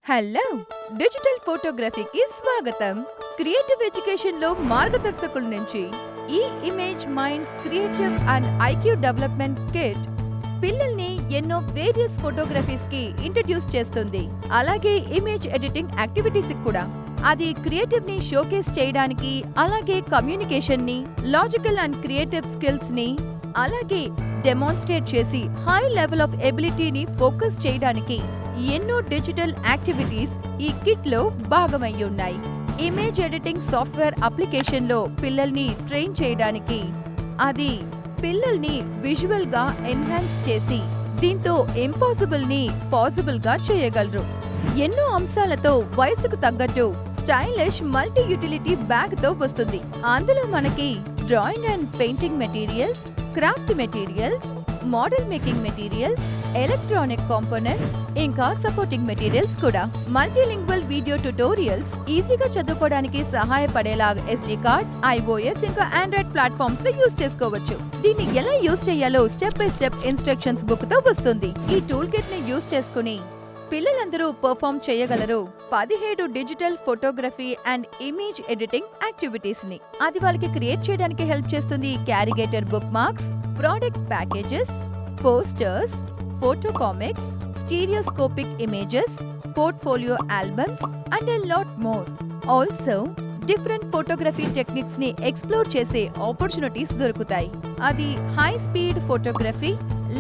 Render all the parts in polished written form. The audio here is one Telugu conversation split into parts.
హలో! డిజిటల్ ఫోటోగ్రఫీకి స్వాగతం. క్రియేటివ్ ఎడ్యుకేషన్‌లో మార్గదర్శకుల నుంచి ఈ image minds creative and IQ development kit పిల్లల్ని ఎన్నో వేరియస్ ఫోటోగ్రఫీస్‌కి ఇంట్రడ్యూస్ చేస్తుంది. అలాగే ఇమేజ్ ఎడిటింగ్ యాక్టివిటీస్‌కి కూడా. అది క్రియేటివ్‌ని షోకేస్ చేయడానికి, అలాగే కమ్యూనికేషన్‌ని, లాజికల్ అండ్ క్రియేటివ్ స్కిల్స్‌ని, అలాగే డెమాన్స్ట్రేట్ చేసి హై లెవెల్ ఆఫ్ ఎబిలిటీని ఫోకస్ చేయడానికి ఎన్నో డిజిటల్ యాక్టివిటీస్ ఈ కిట్ లో భాగమయ్యున్నాయి. ఇమేజ్ ఎడిటింగ్ సాఫ్ట్వేర్ అప్లికేషన్ లో పిల్లల్ని ట్రైన్ చేయడానికి, అది పిల్లల్ని విజువల్ గా ఎన్హాన్స్ చేసి దీంతో ఇంపాసిబుల్ ని పాసిబుల్ గా చేయగలరు. ఎన్నో అంశాలతో వయసుకు తగ్గట్టు స్టైలిష్ మల్టీ యూటిలిటీ బ్యాగ్ తో వస్తుంది. అందులో మనకి drawing and painting materials, craft materials, model making materials, electronic components, ఇంకా సపోర్టింగ్ మెటీరియల్స్ కూడా. మల్టీలింగ్వల్ వీడియో ట్యుటోరియల్స్ ఈజీగా చదువుకోవడానికి సహాయపడేలా SD కార్డ్, iOS ఇంకా ఆండ్రాయిడ్ ప్లాట్ఫామ్స్ లో యూజ్ చేసుకోవచ్చు. దీన్ని ఎలా యూజ్ చేయాలో step by step instructions book తో వస్తుంది. ఈ టూల్ కిట్ ని యూజ్ చేసుకుని పిల్లలందరూ పర్ఫామ్ చేయగలరు 17 digital photography and image editing activities ని. అది వాళ్ళకి క్రియేట్ చేయడానికి హెల్ప్ చేస్తుంది caricature bookmarks, product packages, posters, photo comics, stereoscopic images, portfolio albums and a lot more. Also different photography techniques ని ఎక్స్ప్లోర్ చేసే ఆపర్చునిటీస్ దొరుకుతాయి. అది high speed photography,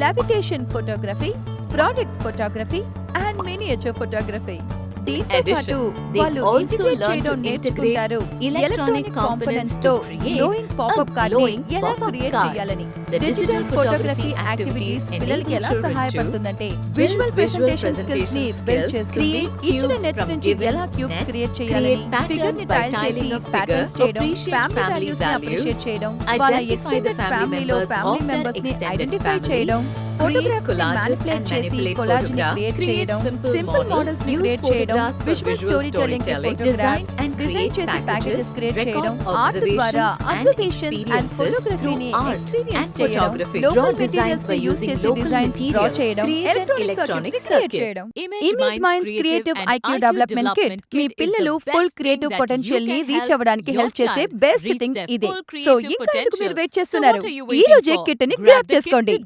levitation photography, product photography and miniature photography. దీంతో పాటు వాళ్ళు ఇంటిగ్రేట్ చేయడం నేర్చుకుంటారు ఎలక్ట్రానిక్ కాంపోనెంట్స్ తో గ్లోయింగ్ పాపప్ కార్డ్ ని ఎలా క్రియేట్ చేయాలని. డిజిటల్ ఫోటోగ్రఫీ యాక్టివిటీస్ పిల్లలకి ఎలా సహాయపడుతుందంటే విజువల్ ప్రెజెంటేషన్ స్కిల్స్ ని బిల్డ్ చేస్తుంది. ఇచ్చిన నెట్స్ నుంచి ఎలా క్యూబ్స్ క్రియేట్ చేయాలని, ఫిగర్ ని టైల్ చేసి ప్యాటర్న్స్ చేయడం, ఫ్యామిలీ వాల్యూస్ ని అప్రిషియేట్ చేయడం, వాళ్ళ ఎక్స్టెండెడ్ ఫ్యామిలీలో ఫ్యామిలీ మెంబర్స్ ని ఐడెంటిఫై చేయడం, ఫోటోగ్రాఫ్స్ ని మ్యానిపులేట్ చేసి కొలాజ్ ని క్రియేట్ చేయడం, సింపుల్ మోడల్స్ ని క్రియేట్ చేయడం, visual story telling photographs design చేసి ప్యాకేజెస్ క్రియేట్ చేయడం, ఆర్ట్ ద్వారా అబ్జర్వేషన్స్ అండ్ ఫోటోగ్రఫీని ఎక్స్‌పీరియన్స్ చేయడం, లోకల్ మెటీరియల్స్ ని యూస్ చేసి డిజైన్స్ డ్రా చేయడం, ఎలక్ట్రానిక్ సర్క్యూట్స్ క్రియేట్ చేయడం. Image minds creative IQ development kit మీ పిల్లలు ఫుల్ క్రియేటివ్ పొటెన్షియల్ ని రీచ్ అవ్వడానికి హెల్ప్ చేసే బెస్ట్ థింగ్ ఇదే. సో ఇంకా ఎందుకు మీరు వెయిట్ చేస్తున్నారు? ఈ రోజే కిట్ ని గ్రాబ్ చేసుకోండి.